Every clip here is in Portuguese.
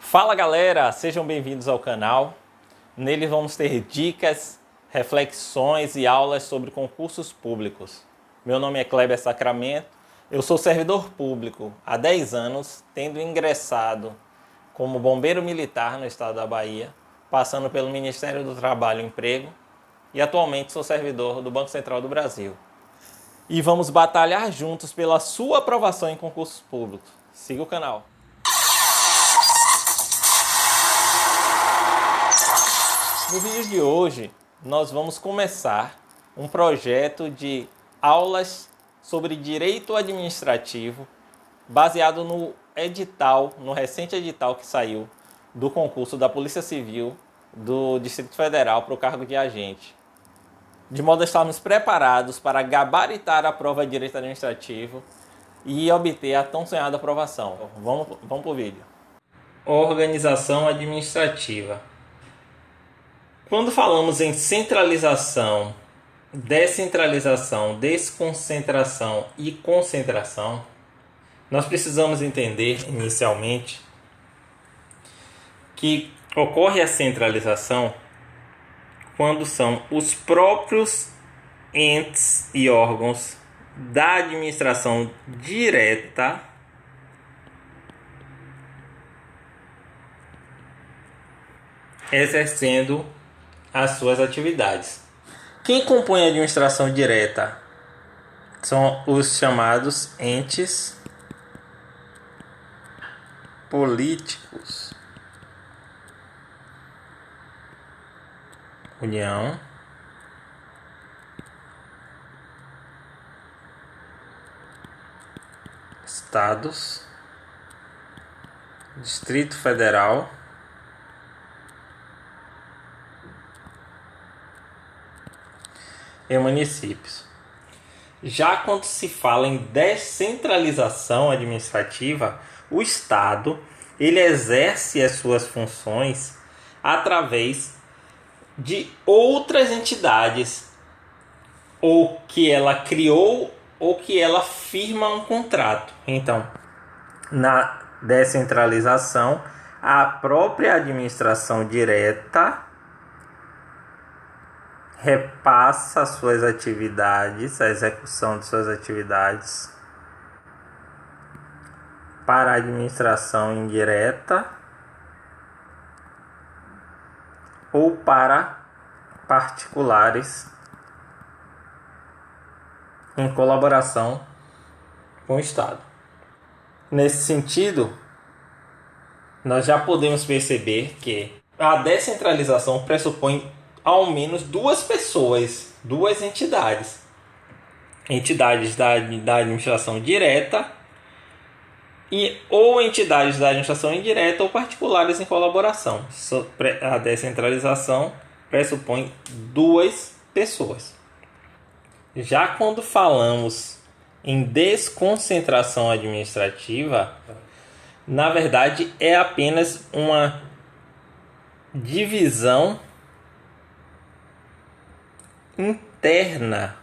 Fala galera, sejam bem-vindos ao canal. Nele vamos ter dicas, reflexões e aulas sobre concursos públicos. Meu nome é Kleber Sacramento, eu sou servidor público há 10 anos, tendo ingressado como bombeiro militar no estado da Bahia, passando pelo Ministério do Trabalho e Emprego e atualmente sou servidor do Banco Central do Brasil. E vamos batalhar juntos pela sua aprovação em concursos públicos. Siga o canal. No vídeo de hoje, nós vamos começar um projeto de aulas sobre direito administrativo baseado no edital, no recente edital que saiu do concurso da Polícia Civil do Distrito Federal para o cargo de agente. De modo a estarmos preparados para gabaritar a prova de direito administrativo e obter a tão sonhada aprovação. Vamos para o vídeo. Organização administrativa. Quando falamos em centralização, descentralização, desconcentração e concentração, nós precisamos entender inicialmente que ocorre a centralização quando são os próprios entes e órgãos da administração direta exercendo as suas atividades. Quem compõe a administração direta são os chamados entes políticos. União, estados, Distrito Federal e municípios. Já quando se fala em descentralização administrativa, o Estado ele exerce as suas funções através de outras entidades, ou que ela criou, ou que ela firma um contrato. Então, na descentralização, a própria administração direta repassa suas atividades, a execução de suas atividades para a administração indireta ou para particulares em colaboração com o Estado. Nesse sentido, nós já podemos perceber que a descentralização pressupõe ao menos duas pessoas, duas entidades. Entidades da administração direta ou entidades da administração indireta ou particulares em colaboração. A descentralização pressupõe duas pessoas. Já quando falamos em desconcentração administrativa, na verdade é apenas uma divisão interna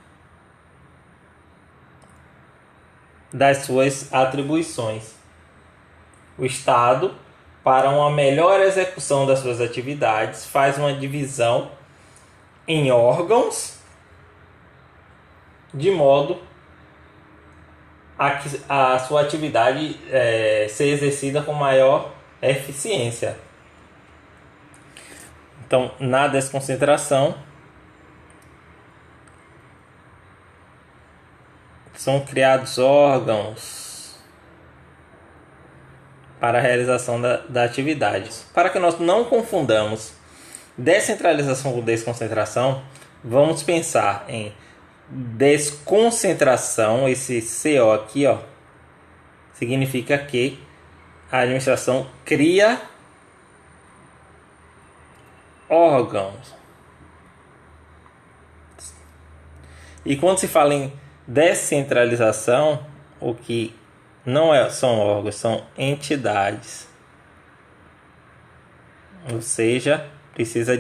das suas atribuições. O Estado, para uma melhor execução das suas atividades, faz uma divisão em órgãos de modo a sua atividade ser exercida com maior eficiência. Então, na desconcentração, são criados órgãos para a realização da atividade. Para que nós não confundamos descentralização com desconcentração, vamos pensar em desconcentração. Esse CO aqui, significa que a administração cria órgãos. E quando se fala em descentralização, o que não são órgãos, são entidades. Ou seja, precisa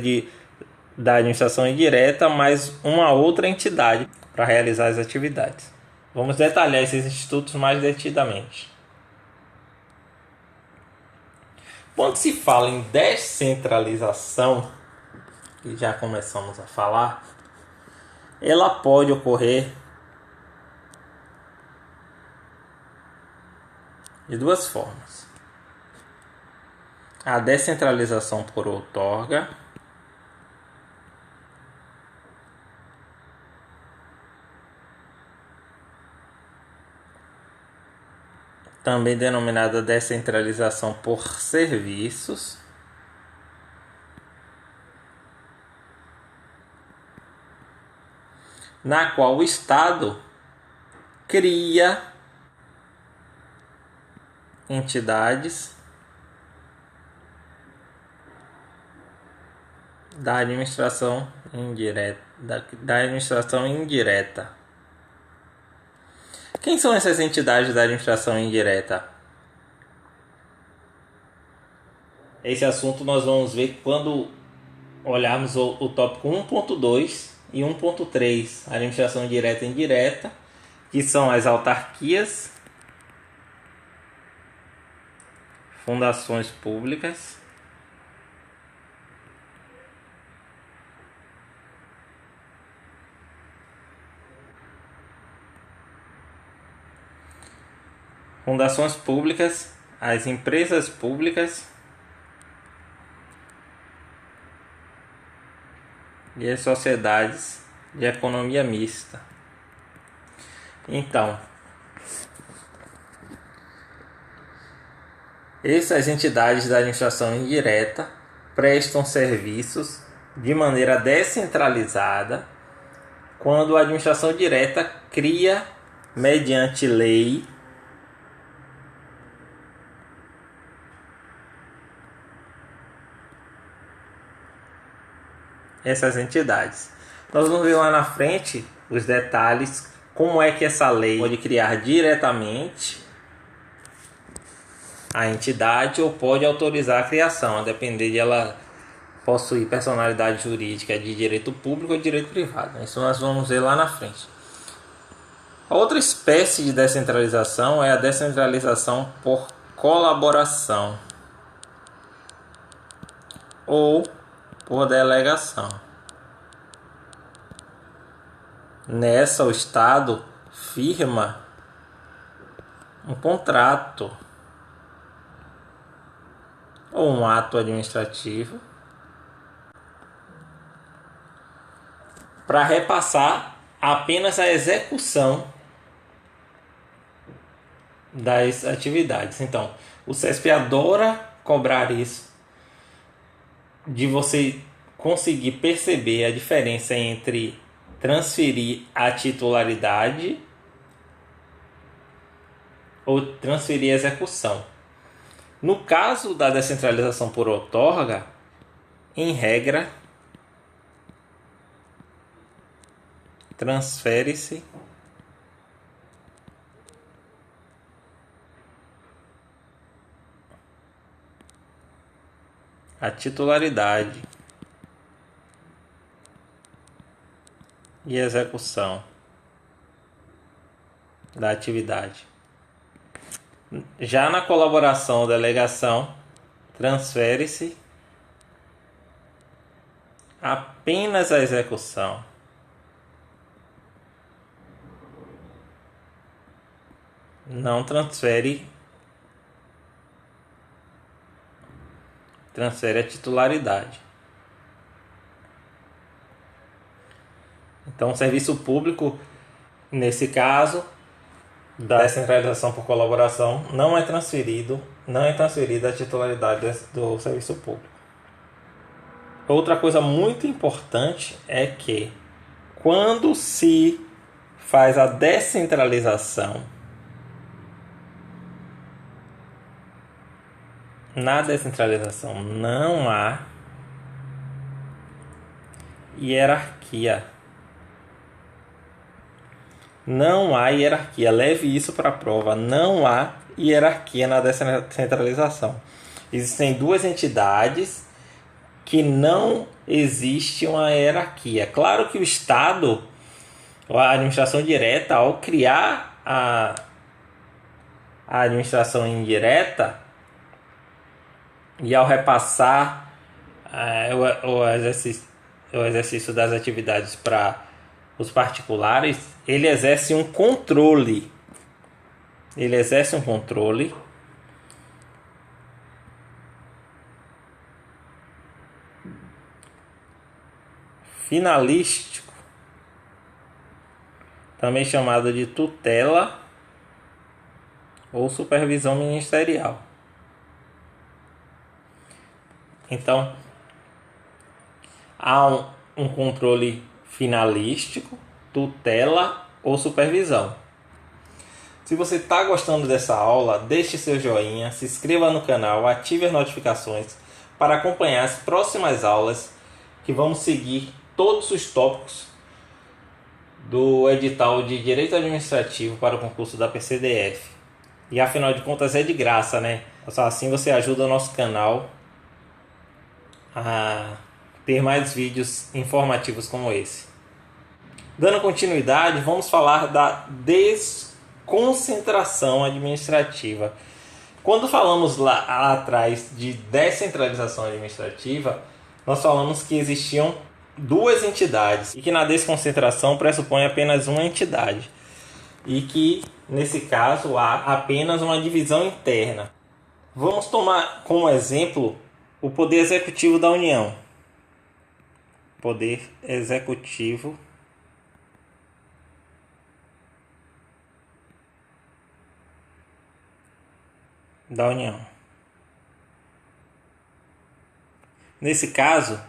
da administração indireta mais uma outra entidade para realizar as atividades. Vamos detalhar esses institutos mais detidamente. Quando se fala em descentralização, que já começamos a falar, ela pode ocorrer de duas formas. A descentralização por outorga, também denominada descentralização por serviços, na qual o Estado cria entidades da administração indireta, da administração indireta. Quem são essas entidades da administração indireta? Esse assunto nós vamos ver quando olharmos o tópico 1.2 e 1.3, administração direta e indireta, que são as autarquias, fundações públicas, as empresas públicas e as sociedades de economia mista. Então, essas entidades da administração indireta prestam serviços de maneira descentralizada quando a administração direta cria, mediante lei, essas entidades. Nós vamos ver lá na frente os detalhes, como é que essa lei pode criar diretamente a entidade ou pode autorizar a criação, a depender de ela possuir personalidade jurídica de direito público ou de direito privado. Isso nós vamos ver lá na frente. A outra espécie de descentralização é a descentralização por colaboração ou por delegação. Nessa, o Estado firma um contrato ou um ato administrativo para repassar apenas a execução das atividades. Então, o CESP adora cobrar isso, de você conseguir perceber a diferença entre transferir a titularidade ou transferir a execução. No caso da descentralização por outorga, em regra, transfere-se a titularidade e execução da atividade. Já na colaboração ou delegação, transfere-se apenas a execução. Não transfere a titularidade. Então, o serviço público, nesse caso da descentralização por colaboração, não é transferida a titularidade do serviço público. Outra coisa muito importante é que quando se faz a descentralização, na descentralização não há hierarquia. Não há hierarquia. Leve isso para a prova. Não há hierarquia na descentralização. Existem duas entidades que não existe uma hierarquia. Claro que o Estado, a administração direta, ao criar a administração indireta, e ao repassar o exercício das atividades para os particulares, ele exerce um controle. Ele exerce um controle finalístico, também chamado de tutela ou supervisão ministerial. Então, há um controle finalístico, tutela ou supervisão. Se você está gostando dessa aula, deixe seu joinha, se inscreva no canal, ative as notificações para acompanhar as próximas aulas que vamos seguir todos os tópicos do edital de Direito Administrativo para o concurso da PCDF. E afinal de contas é de graça, né? Assim você ajuda o nosso canal a ter mais vídeos informativos como esse. Dando continuidade, vamos falar da desconcentração administrativa. Quando falamos lá atrás de descentralização administrativa, nós falamos que existiam duas entidades e que na desconcentração pressupõe apenas uma entidade e que nesse caso há apenas uma divisão interna. Vamos tomar como exemplo o Poder Executivo da União. Poder Executivo da União. Nesse caso,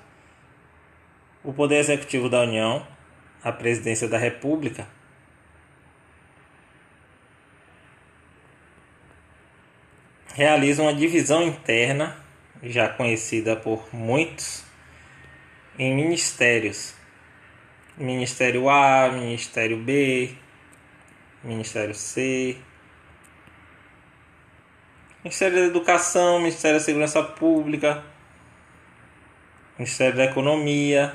o Poder Executivo da União, a Presidência da República, realiza uma divisão interna, já conhecida por muitos, em ministérios. Ministério A, Ministério B, Ministério C, Ministério da Educação, Ministério da Segurança Pública, Ministério da Economia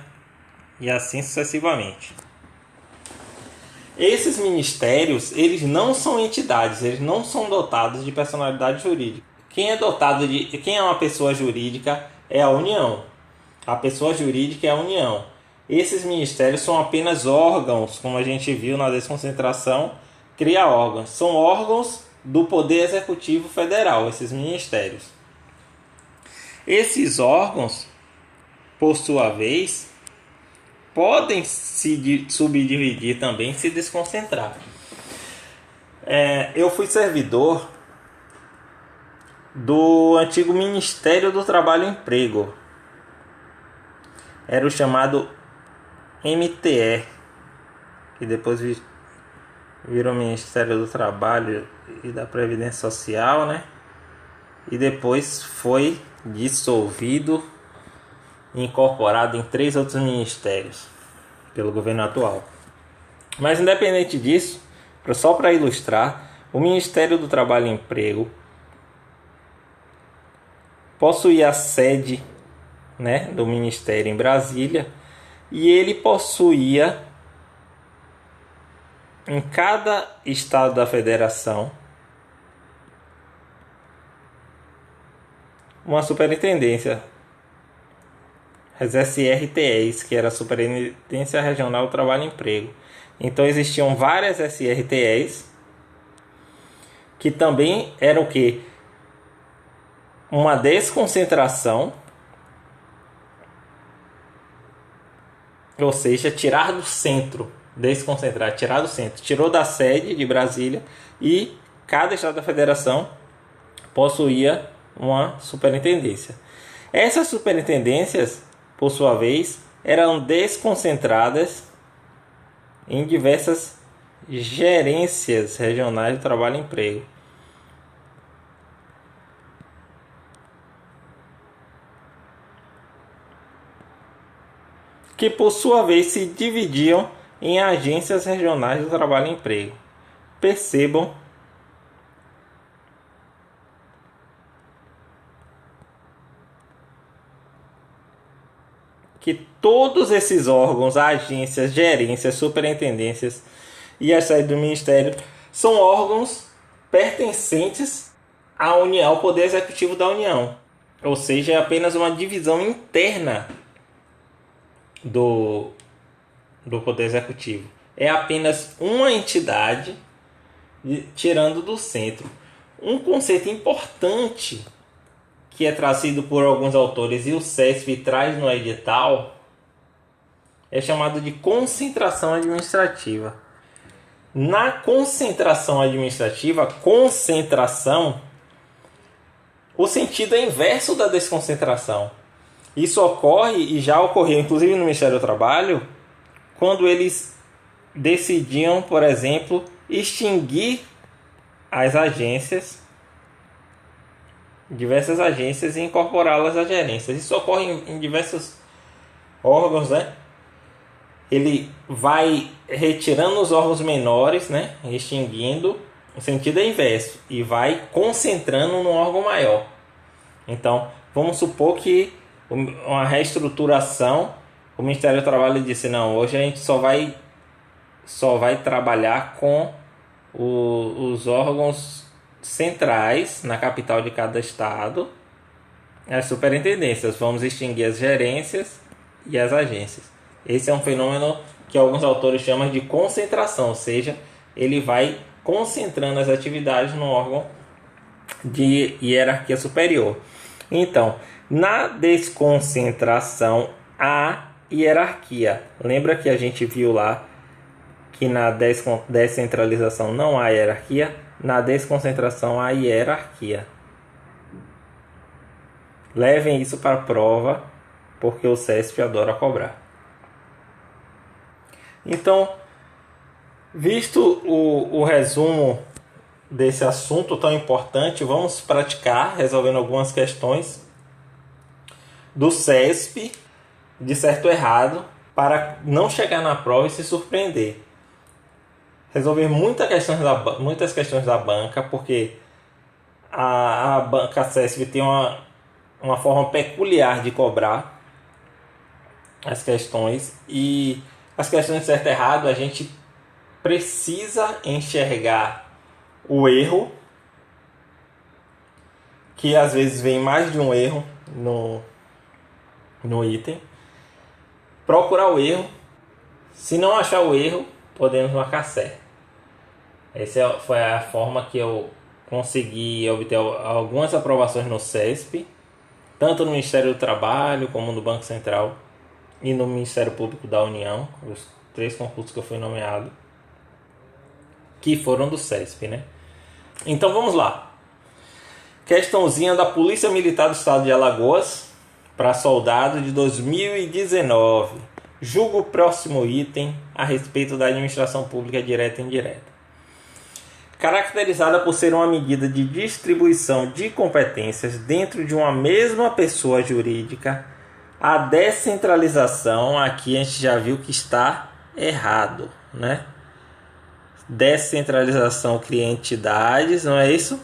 e assim sucessivamente. Esses ministérios, eles não são entidades, eles não são dotados de personalidade jurídica. Quem é uma pessoa jurídica é a União. A pessoa jurídica é a União. Esses ministérios são apenas órgãos, como a gente viu na desconcentração, cria órgãos. São órgãos do Poder Executivo Federal, esses ministérios. Esses órgãos, por sua vez, podem se subdividir também, se desconcentrar. Eu fui servidor do antigo Ministério do Trabalho e Emprego. Era o chamado MTE, que depois virou Ministério do Trabalho e da Previdência Social, né? E depois foi dissolvido e incorporado em 3 outros ministérios pelo governo atual. Mas independente disso, só para ilustrar, o Ministério do Trabalho e Emprego possuía a sede, né, do Ministério em Brasília, e ele possuía em cada estado da federação uma superintendência, as SRTEs, que era a Superintendência Regional do Trabalho e Emprego. Então existiam várias SRTEs que também eram o quê? Uma desconcentração, ou seja, tirar do centro, desconcentrar, tirar do centro, tirou da sede de Brasília e cada estado da federação possuía uma superintendência. Essas superintendências, por sua vez, eram desconcentradas em diversas gerências regionais de trabalho e emprego. Que por sua vez se dividiam em agências regionais do trabalho e emprego. Percebam que todos esses órgãos, agências, gerências, superintendências e a sede do Ministério são órgãos pertencentes à União, ao Poder Executivo da União. Ou seja, é apenas uma divisão interna do Poder Executivo. É apenas uma entidade tirando do centro. Um conceito importante que é trazido por alguns autores e o CESP traz no edital é chamado de concentração administrativa. Na concentração administrativa, concentração, o sentido é inverso da desconcentração. Isso ocorre e já ocorreu, inclusive no Ministério do Trabalho, quando eles decidiam, por exemplo, extinguir as agências, diversas agências, e incorporá-las às gerências. Isso ocorre em diversos órgãos, né? Ele vai retirando os órgãos menores, né? Extinguindo, o sentido é inverso, e vai concentrando no órgão maior. Então, vamos supor que uma reestruturação, o Ministério do Trabalho disse, não, hoje a gente só vai trabalhar com os órgãos centrais na capital de cada estado, as superintendências, vamos extinguir as gerências e as agências. Esse é um fenômeno que alguns autores chamam de concentração, ou seja, ele vai concentrando as atividades no órgão de hierarquia superior. Então, na desconcentração há hierarquia. Lembra que a gente viu lá que na descentralização não há hierarquia? Na desconcentração há hierarquia. Levem isso para a prova, porque o CESP adora cobrar. Então, visto o resumo desse assunto tão importante, vamos praticar resolvendo algumas questões do CESP de certo ou errado para não chegar na prova e se surpreender. Resolver muitas questões da banca, porque a banca CESP tem uma forma peculiar de cobrar as questões, e as questões de certo e errado a gente precisa enxergar o erro, que às vezes vem mais de um erro no item, procurar o erro, se não achar o erro, podemos marcar certo. Essa foi a forma que eu consegui obter algumas aprovações no CESP, tanto no Ministério do Trabalho, como no Banco Central e no Ministério Público da União, os 3 concursos que eu fui nomeado, que foram do CESP, né? Então vamos lá. Questãozinha da Polícia Militar do Estado de Alagoas para soldado de 2019. Julgo o próximo item a respeito da administração pública direta e indireta. Caracterizada por ser uma medida de distribuição de competências dentro de uma mesma pessoa jurídica, a descentralização, aqui a gente já viu que está errado, né? Descentralização cria entidades, não é isso?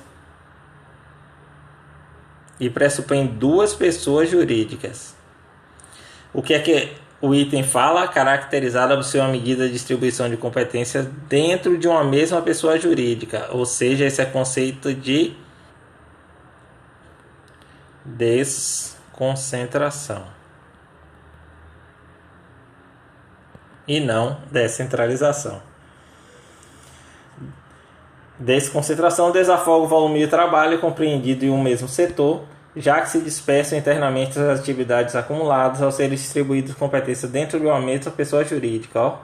E pressupõe 2 pessoas jurídicas. O que é que o item fala? Caracterizada por ser uma medida de distribuição de competências dentro de uma mesma pessoa jurídica. Ou seja, esse é conceito de desconcentração e não descentralização. Desconcentração desafoga o volume de trabalho compreendido em um mesmo setor, já que se dispersam internamente as atividades acumuladas ao serem distribuídas competências dentro de uma mesma pessoa jurídica.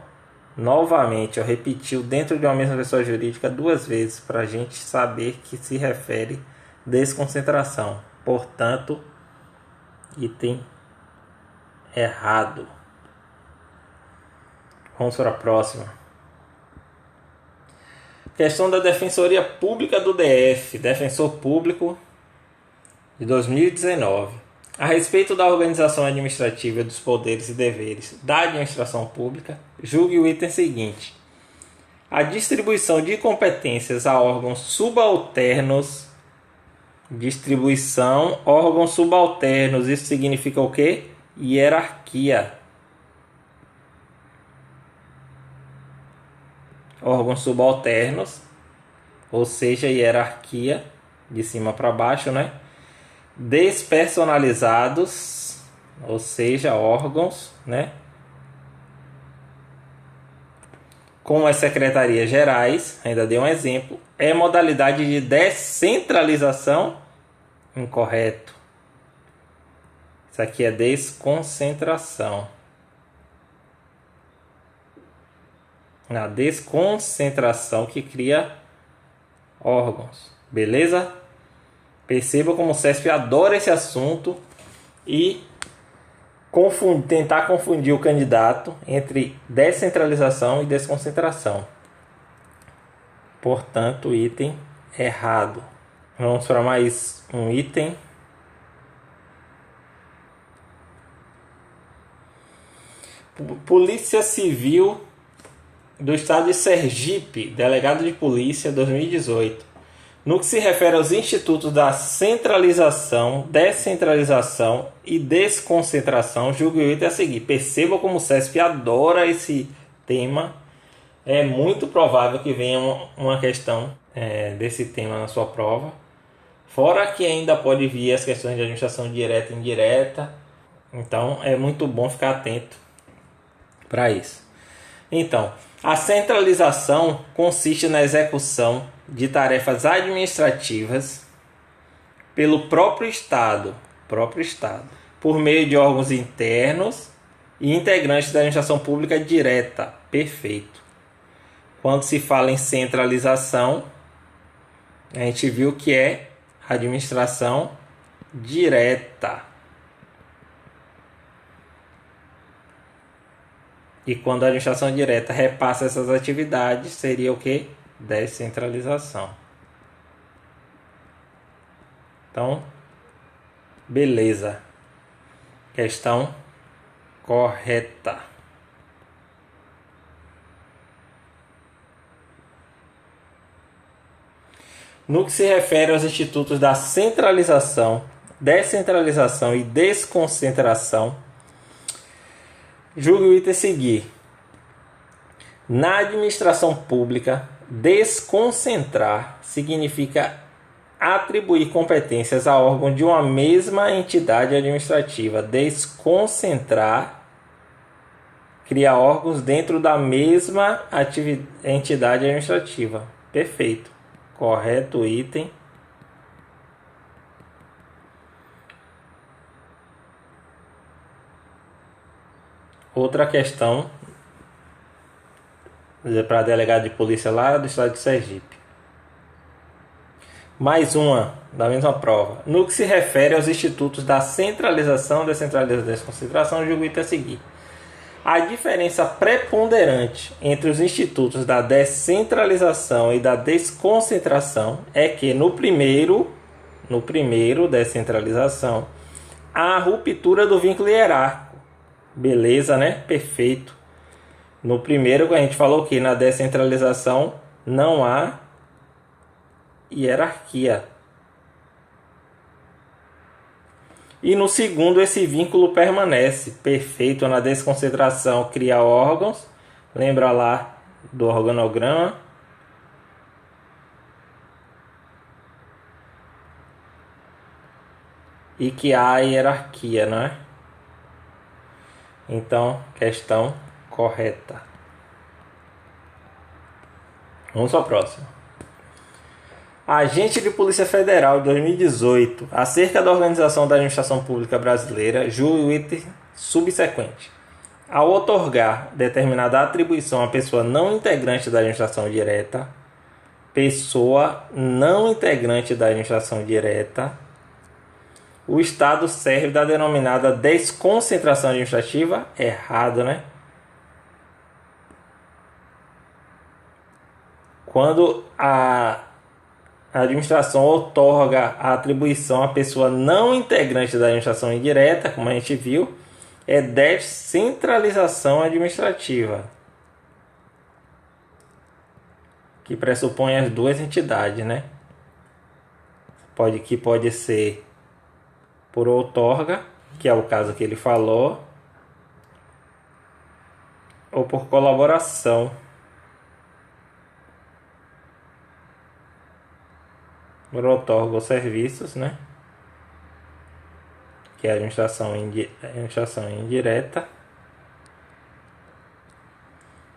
Novamente, repetiu dentro de uma mesma pessoa jurídica 2 vezes para a gente saber que se refere desconcentração. Portanto, item errado. Vamos para a próxima. Questão da Defensoria Pública do DF, Defensor Público de 2019. A respeito da organização administrativa dos poderes e deveres da administração pública, julgue o item seguinte. A distribuição de competências a órgãos subalternos. Órgãos subalternos, isso significa o quê? Hierarquia. Órgãos subalternos, ou seja, hierarquia de cima para baixo, né? despersonalizados, ou seja, órgãos, né? Como as secretarias gerais, ainda dei um exemplo, é modalidade de descentralização? Incorreto. Isso aqui é desconcentração. A desconcentração que cria órgãos. Beleza? Perceba como o CESP adora esse assunto e tentar confundir o candidato entre descentralização e desconcentração. Portanto, item errado. Vamos para mais um item. Polícia Civil do Estado de Sergipe, Delegado de Polícia 2018. No que se refere aos institutos da centralização, descentralização e desconcentração, julgue o item a seguir. Perceba como o CESP adora esse tema. É muito provável que venha uma questão desse tema na sua prova. Fora que ainda pode vir as questões de administração direta e indireta. Então é muito bom ficar atento para isso. Então, a centralização consiste na execução de tarefas administrativas pelo próprio Estado, por meio de órgãos internos e integrantes da administração pública direta. Perfeito. Quando se fala em centralização, a gente viu que é administração direta. E quando a administração direta repassa essas atividades, seria o que? Descentralização. Então, beleza. Questão correta. No que se refere aos institutos da centralização, descentralização e desconcentração, julgue o item a seguir. Na administração pública, desconcentrar significa atribuir competências a órgão de uma mesma entidade administrativa. Desconcentrar cria órgãos dentro da mesma entidade administrativa. Perfeito. Correto item. Outra questão para delegado de polícia lá do estado de Sergipe. Mais uma da mesma prova. No que se refere aos institutos da centralização, descentralização e desconcentração, julgo o item a seguir. A diferença preponderante entre os institutos da descentralização e da desconcentração é que no primeiro, descentralização, há a ruptura do vínculo hierárquico. Beleza, né? Perfeito. No primeiro, a gente falou que na descentralização não há hierarquia. E no segundo, esse vínculo permanece. Perfeito. Na desconcentração, cria órgãos. Lembra lá do organograma. E que há hierarquia, não é? Então, questão correta. Vamos para a próxima. Agente de Polícia Federal de 2018, acerca da organização da administração pública brasileira, julgue o item subsequente. Ao outorgar determinada atribuição a pessoa não integrante da administração direta, o Estado serve da denominada desconcentração administrativa. Errado, né? Quando a administração outorga a atribuição à pessoa não integrante da administração indireta, como a gente viu, é descentralização administrativa, que pressupõe as duas entidades, né? Pode ser por outorga, que é o caso que ele falou, ou por colaboração. Por outorga os serviços, né? que é a administração indireta,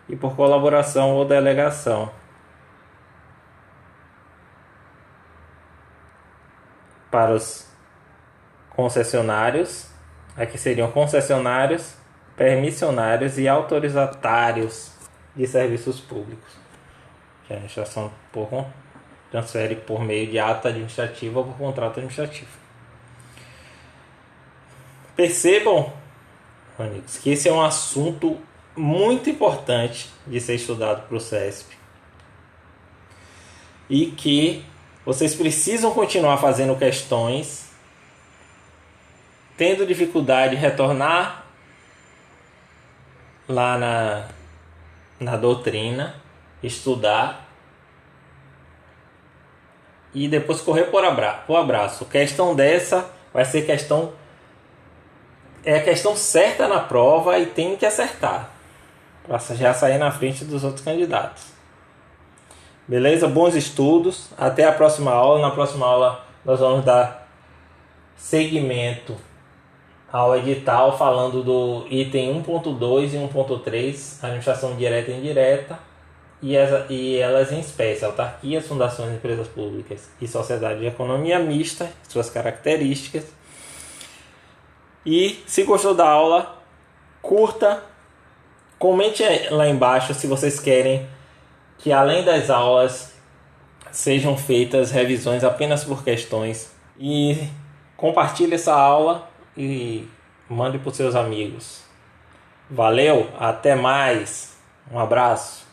e por colaboração ou delegação, para os concessionários. Aqui seriam concessionários, permissionários e autorizatários de serviços públicos, que a administração transfere por meio de ata administrativa ou por contrato administrativo. Percebam, amigos, que esse é um assunto muito importante de ser estudado para o CESP e que vocês precisam continuar fazendo questões, tendo dificuldade, retornar lá na doutrina, estudar e depois correr por abraço. Questão dessa vai ser a questão certa na prova e tem que acertar para já sair na frente dos outros candidatos. Beleza? Bons estudos. Até a próxima aula. Na próxima aula nós vamos dar seguimento ao edital falando do item 1.2 e 1.3, administração direta e indireta, e elas em espécie, autarquias, fundações, empresas públicas e sociedade de economia mista, suas características. E se gostou da aula, curta, comente lá embaixo se vocês querem que além das aulas sejam feitas revisões apenas por questões, e compartilhe essa aula e mande para os seus amigos. Valeu, até mais, um abraço.